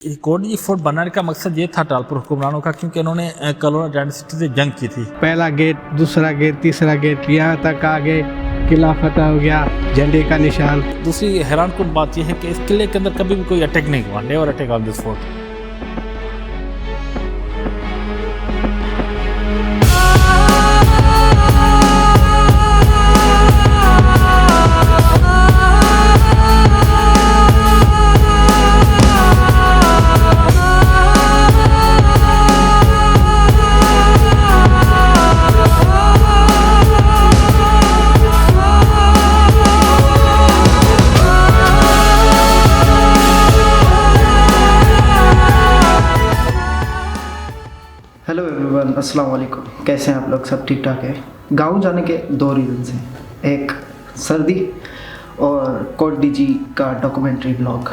Coat जी fort बनाने का मकसद ये था टालपुर हुक्मरानों का, क्योंकि उन्होंने कलोरा डायनेस्टी से जंग की थी। पहला गेट, दूसरा गेट, तीसरा गेट, यहाँ तक आगे किला फतह हो गया, झंडे का निशान। दूसरी हैरानकुन बात यह है कि इस किले के अंदर कभी भी कोई अटैक नहीं हुआ, never attack on this fort. Hello everyone, अस्सलाम वालेकुम। कैसे हैं आप लोग? सब ठीक ठाक है। गांव जाने के दो रीज़न्स हैं, एक सर्दी और कोट डीजी का डॉक्यूमेंट्री ब्लॉग।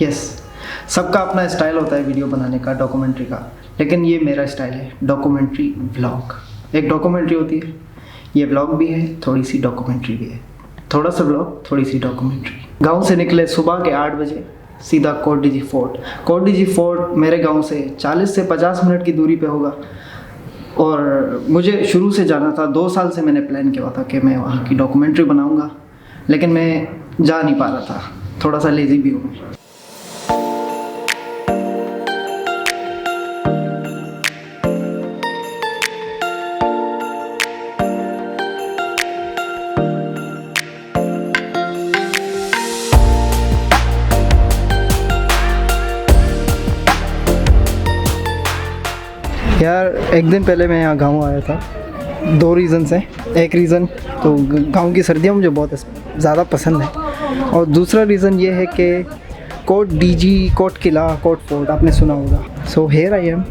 यस, सबका अपना स्टाइल होता है वीडियो बनाने का, डॉक्यूमेंट्री का, लेकिन ये मेरा स्टाइल है, डॉक्यूमेंट्री ब्लॉग। एक डॉक्यूमेंट्री होती है, ये ब्लॉग भी है, थोड़ी सी डॉक्यूमेंट्री भी है। थोड़ा सा ब्लॉग, थोड़ी सी डॉक्यूमेंट्री। गाँव से निकले सुबह के 8 बजे, सीधा कोट डीजी फोर्ट मेरे गांव से 40 से 50 मिनट की दूरी पे होगा। और मुझे शुरू से जाना था, 2 साल से मैंने प्लान किया था कि मैं वहाँ की डॉक्यूमेंट्री बनाऊँगा, लेकिन मैं जा नहीं पा रहा था, थोड़ा सा लेज़ी भी हूँ। यार, एक दिन पहले मैं यहाँ गांव आया था। 2 रीज़न्स हैं। एक रीज़न तो गांव की सर्दियाँ मुझे बहुत ज़्यादा पसंद है, और दूसरा रीज़न ये है कि कोट डीजी, कोट किला, कोट फोर्ट आपने सुना होगा। So here I am.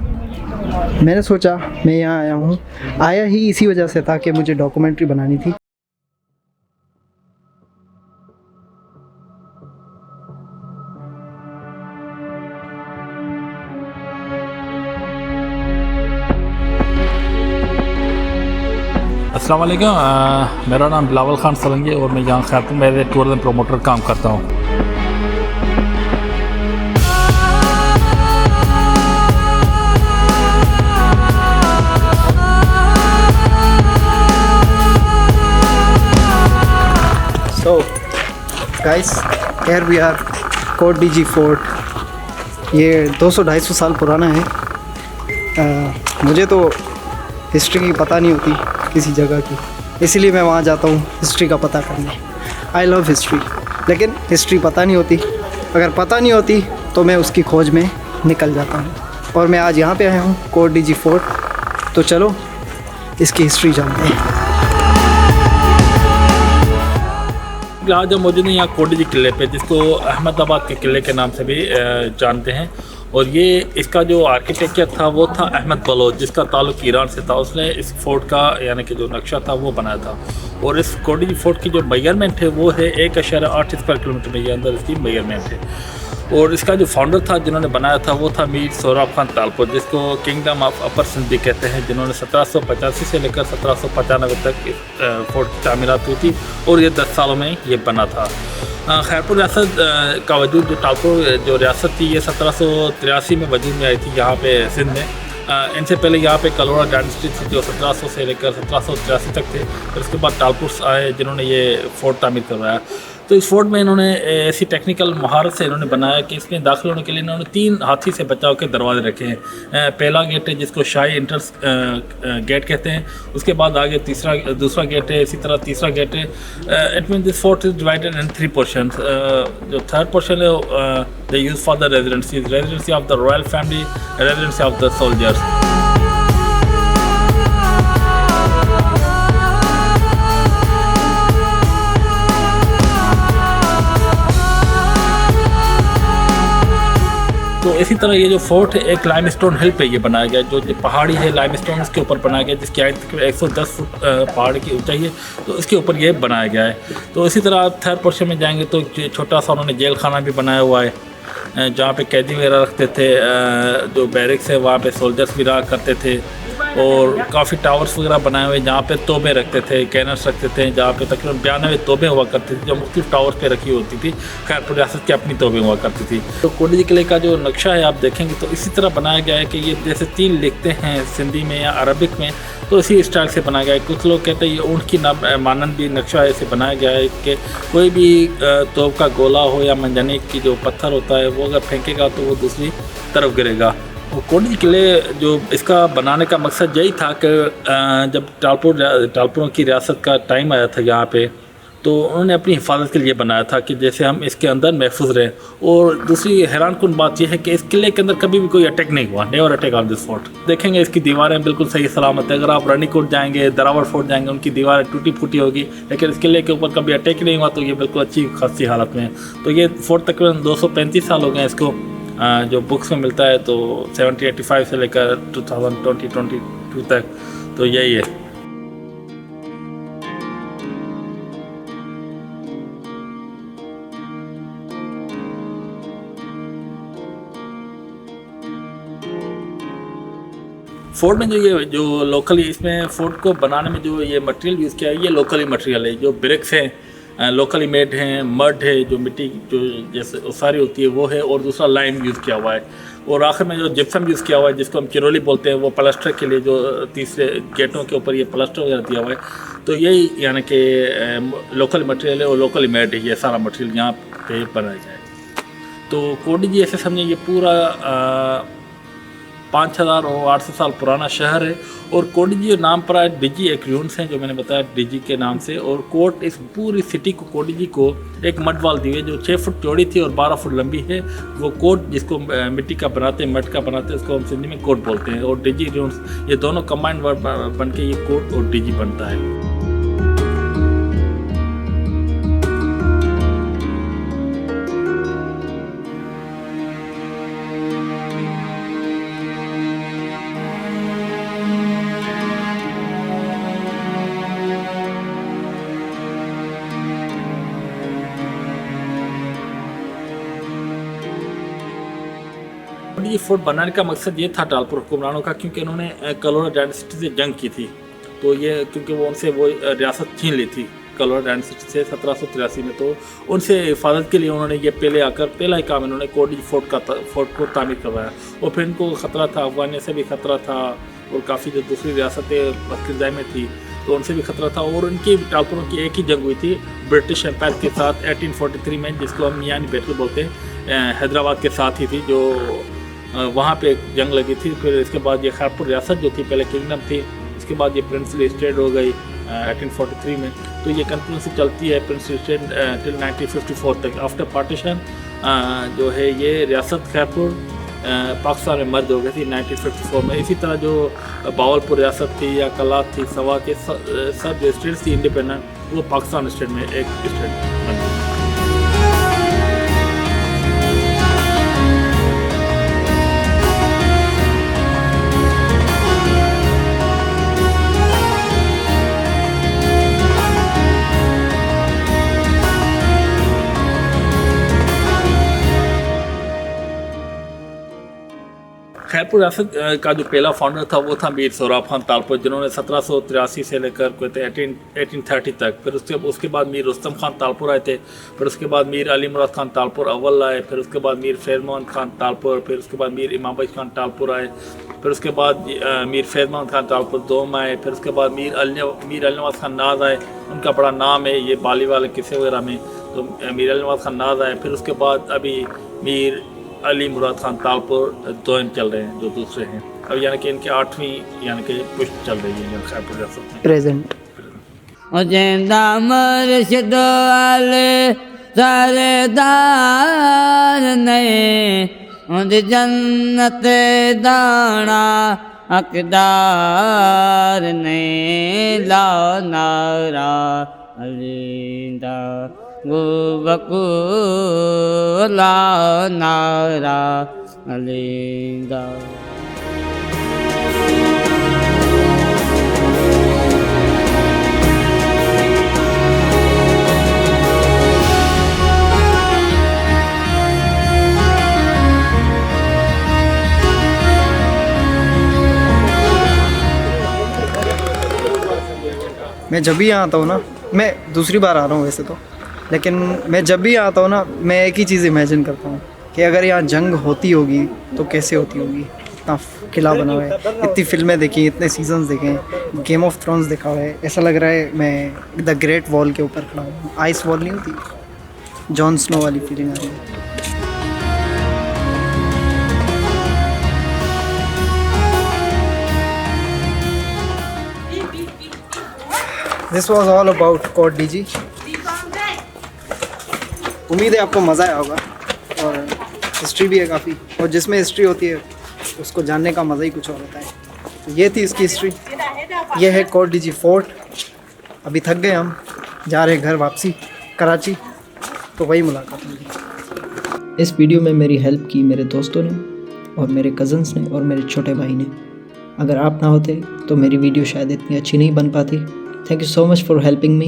मैंने सोचा मैं यहाँ आया ही इसी वजह से था कि मुझे डॉक्यूमेंट्री बनानी थी। अस्सलाम वालेकुम, मेरा नाम बिलावल खान सोलंकी है और मैं यहाँ खैरपुर में एज ए टूरिज्म प्रोमोटर काम करता हूँ। So guys, here we are, Kot Diji fort. ये 200-250 साल पुराना है। मुझे तो हिस्ट्री की पता नहीं होती किसी जगह की, इसीलिए मैं वहाँ जाता हूँ हिस्ट्री का पता करने। आई लव हिस्ट्री, लेकिन हिस्ट्री पता नहीं होती। अगर पता नहीं होती तो मैं उसकी खोज में निकल जाता हूँ, और मैं आज यहाँ पे आया हूँ कोट डीजी फोर्ट। तो चलो इसकी हिस्ट्री जानते हैं। आज हम मौजूद हैं यहाँ कोट डीजी किले पे, जिसको अहमदाबाद के किले के नाम से भी जानते हैं। और ये इसका जो आर्किटेक्चर था वो था अहमद बलोच, जिसका ताल्लुक ईरान से था। उसने इस फोर्ट का यानी कि जो नक्शा था वो बनाया था। और इस कोट डीजी फोर्ट की जो मेजरमेंट है वो है 1.8 स्क्वायर किलोमीटर में, ये अंदर इसकी मेजरमेंट है। और इसका जो फाउंडर था जिन्होंने बनाया था वो था मीर सोहराब खान तालपुर, जिसको किंगडम ऑफ अपर सिंध भी कहते हैं, जिन्होंने 1785 से लेकर 1795 तक इस फोर्ट की तामीरात हुई थी। और ये 10 सालों में ये बना था। खैरपुर रियासत का वजूद, जो टालपुर जो रियासत थी, ये 1783 में वजूद में आई थी यहाँ पे सिंध में। इनसे पहले यहाँ पे कलोरा डायनेस्टी थी, जो 1700 से लेकर 1783 तक थे। फिर उसके बाद टालपुर आए जिन्होंने ये फोर्ट तामीर करवाया। तो इस फोर्ट में इन्होंने ऐसी टेक्निकल महारत से इन्होंने बनाया कि इसमें दाखिल होने के लिए इन्होंने 3 हाथी से बचाव के दरवाजे रखे हैं। पहला गेट है जिसको शाही इंटर्स गेट कहते हैं। उसके बाद आगे दूसरा गेट है, इसी तरह तीसरा गेट है। It mean this fort is divided in 3 portion. जो थर्ड पोर्शन है they use for the residency of the royal family, residency of the soldiers. तो इसी तरह ये जो फोर्ट है एक लाइमस्टोन हिल पे ये बनाया गया, जो पहाड़ी है लाइमस्टोन उसके ऊपर बनाया गया, जिसकी हाइट 110 फुट पहाड़ की ऊंचाई है। तो इसके ऊपर ये बनाया गया है। तो इसी तरह आप थर्ड पोर्शन में जाएंगे तो छोटा सा उन्होंने जेल खाना भी बनाया हुआ है, जहाँ पे कैदी वगैरह रखते थे। जो बैरिक्स है वहाँ पे सोल्जर्स भी रहा करते थे। और काफ़ी टावर्स वगैरह बनाए हुए जहाँ पे तोपें रखते थे, कैनन्स रखते थे, जहाँ पे तकरीबन 92 तोपें हुआ करती थी जो मुख्तलिफ टावर्स पे रखी होती थी। खैरपुर रियासत की अपनी तोपें हुआ करती थी। तो कोटडी किले का जो नक्शा है आप देखेंगे तो इसी तरह बनाया गया है कि ये जैसे 3 लिखते हैं सिंधी में या अरबिक में, तो इसी स्टाइल से बनाया गया है। कुछ लोग कहते हैं ये ऊँट की मानन भी नक्शा ऐसे बनाया गया है कि कोई भी तोप का गोला हो या मंजनीक की जो पत्थर होता है वो अगर फेंकेगा तो वो दूसरी तरफ गिरेगा। और कोटडी किले जो इसका बनाने का मकसद यही था कि जब टालपुरों की रियासत का टाइम आया था यहाँ पे, तो उन्होंने अपनी हिफाजत के लिए बनाया था कि जैसे हम इसके अंदर महफूज रहें। और दूसरी हैरानकुन बात यह है कि इस किले के अंदर कभी भी कोई अटैक नहीं हुआ, never attack on this fort. देखेंगे इसकी दीवारें बिल्कुल सही सलामत है। अगर आप रानीकोट जाएंगे, दरावर फोर्ट जाएंगे, उनकी दीवारें टूटी फूटी होगी, लेकिन इस किले के ऊपर कभी अटैक नहीं हुआ, तो ये बिल्कुल अच्छी खासी हालत में है। तो ये फोर्ट तकरीबन 235 साल हो गए इसको, जो बुक्स में मिलता है तो 1785 से लेकर 2022 तक, तो यही है। फोर्ट में जो लोकली इसमें फोर्ट को बनाने में जो ये मटेरियल यूज़ किया है, ये लोकली मटेरियल है। जो ब्रिक्स हैं लोकली मेड हैं, मड है, जो मिट्टी जो जैसे उसारी होती है वो है, और दूसरा लाइम यूज़ किया हुआ है। और आखिर में जो जिप्सम यूज़ किया हुआ है जिसको हम चिरोली बोलते हैं, वो प्लास्टर के लिए जो तीसरे गेटों के ऊपर ये प्लास्टर वगैरह दिया हुआ है। तो यही यानी कि लोकल मटेरियल है और लोकली मेड है, ये सारा मटेरियल यहाँ पे बनाया जाए। तो कोटडी जी ऐसे समझे ये पूरा 5000 और 800 साल पुराना शहर है। और कोटडी जी नाम पर आए डिजी एक रून्स हैं जो मैंने बताया डिजी के नाम से। और कोट इस पूरी सिटी को कोटडी जी को एक मड वाल दी है जो 6 फुट चौड़ी थी और 12 फुट लंबी है। वो कोट जिसको मिट्टी का बनाते हैं, मड का बनाते हैं, उसको हम सिंधी में कोट बोलते हैं। और डिजी रून्स ये दोनों कंबाइंड वर्ड बन के ये कोट और डिजी बनता है। ये फोर्ट बनाने का मकसद ये था टालपुर हुक्मरानों का, क्योंकि उन्होंने कलोरा डायनेस्टी से जंग की थी। तो ये क्योंकि वो उनसे वो रियासत छीन ली थी कलोरा डायनेस्टी से 1783 में। तो उनसे हिफाजत के लिए उन्होंने ये पहला ही काम इन्होंने कोटडी फोर्ट को तामीर करवाया। और फिर इनको ख़तरा था, अफगानिया से भी ख़तरा था और काफ़ी जो दूसरी रियासतें बदकिरदाई में थी तो उनसे भी ख़तरा था। और उनकी टालपुरों की एक ही जंग हुई थी ब्रिटिश एम्पायर के साथ 1843 में, जिसको हम मियानी बैटल बोलते हैं, हैदराबाद के साथ ही थी, जो वहाँ पे एक जंग लगी थी। फिर इसके बाद ये खैरपुर रियासत जो थी पहले किंगडम थी, इसके बाद ये प्रिंसली स्टेट हो गई 1843 में। तो ये कंटिन्यूसली चलती है प्रिंसली स्टेट टिल 1954 तक। आफ्टर पार्टीशन जो है ये रियासत खैरपुर पाकिस्तान में मर्ज हो गई थी 1954 में। इसी तरह जो बावलपुर रियासत थी या कलात थी, सवा के सब जो स्टेट्स थी इंडिपेंडेंट, वो पाकिस्तान स्टेट में एक स्टेट बन गई। खैरपुर रियासत का जो पहला फाउंडर था वो था मीर सोहराब खान तालपुर, जिन्होंने 1783 से लेकर कहते 1830 तक। फिर उसके बाद मीर रुस्तम खान तालपुर आए थे। फिर उसके बाद मीर अली मुराद खान तालपुर अव्वल आए। फिर उसके बाद मीर फैज़ मोहम्मद खान तालपुर। फिर उसके बाद मीर इमाम बख्श खान तालपुर आए। फिर उसके बाद मीर फैज़ मोहम्मद खान तालपुर दोम आए। फिर उसके बाद मीर अली खान नाज आए, उनका बड़ा नाम है ये बाली वाले किस्से वगैरह में, तो मीर अली खान नाज आए। फिर उसके बाद अभी मीर अली मुराद खान तालपुर दोम चल रहे हैं जो दूसरे हैं। अब यानी कि इनके 8वीं यानी कि पुष्ट चल रही है खैरपुर रियासत में प्रेजेंट। जिंदा मुर्शिद वाले सरदार ने उन जन्नत दाना हकदार ने ला नारा अलिंदा गो बकुला नारा अलिंदा। मैं जब भी यहाँ आता हूँ ना, मैं दूसरी बार आ रहा हूँ वैसे तो, लेकिन मैं जब भी आता हूँ ना, मैं एक ही चीज़ इमेजिन करता हूँ कि अगर यहाँ जंग होती होगी तो कैसे होती होगी। इतना किला बना हुआ है, इतनी फिल्में देखी, इतने सीजन्स देखे, गेम ऑफ थ्रोन्स देखा हुआ है, ऐसा लग रहा है मैं द ग्रेट वॉल के ऊपर खड़ा हूँ। आइस वॉल नहीं होती, जॉन स्नो वाली फीलिंग आ रही है। This was all about Kot Diji. उम्मीद है आपको मज़ा आया होगा, और हिस्ट्री भी है काफ़ी, और जिसमें हिस्ट्री होती है उसको जानने का मज़ा ही कुछ और होता है। तो ये थी इसकी हिस्ट्री। ये है कोट डीजी फोर्ट। अभी थक गए हम, जा रहे हैं घर वापसी कराची, तो वही मुलाकात होगी। इस वीडियो में मेरी हेल्प की मेरे दोस्तों ने, और मेरे कज़न्स ने, और मेरे छोटे भाई ने। अगर आप ना होते तो मेरी वीडियो शायद इतनी अच्छी नहीं बन पाती। Thank you so much for helping me.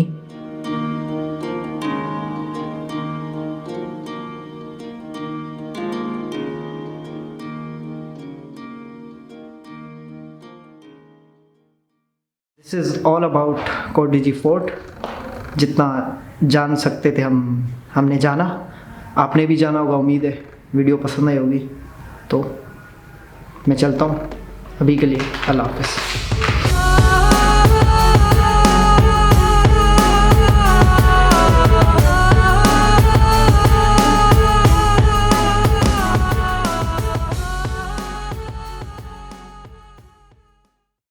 This is all about Kot Diji fort. जितना जान सकते थे हमने जाना, आपने भी जाना होगा। उम्मीद है वीडियो पसंद आई होगी। तो मैं चलता हूँ, अभी के लिए अल्लाह हाफ़िज़।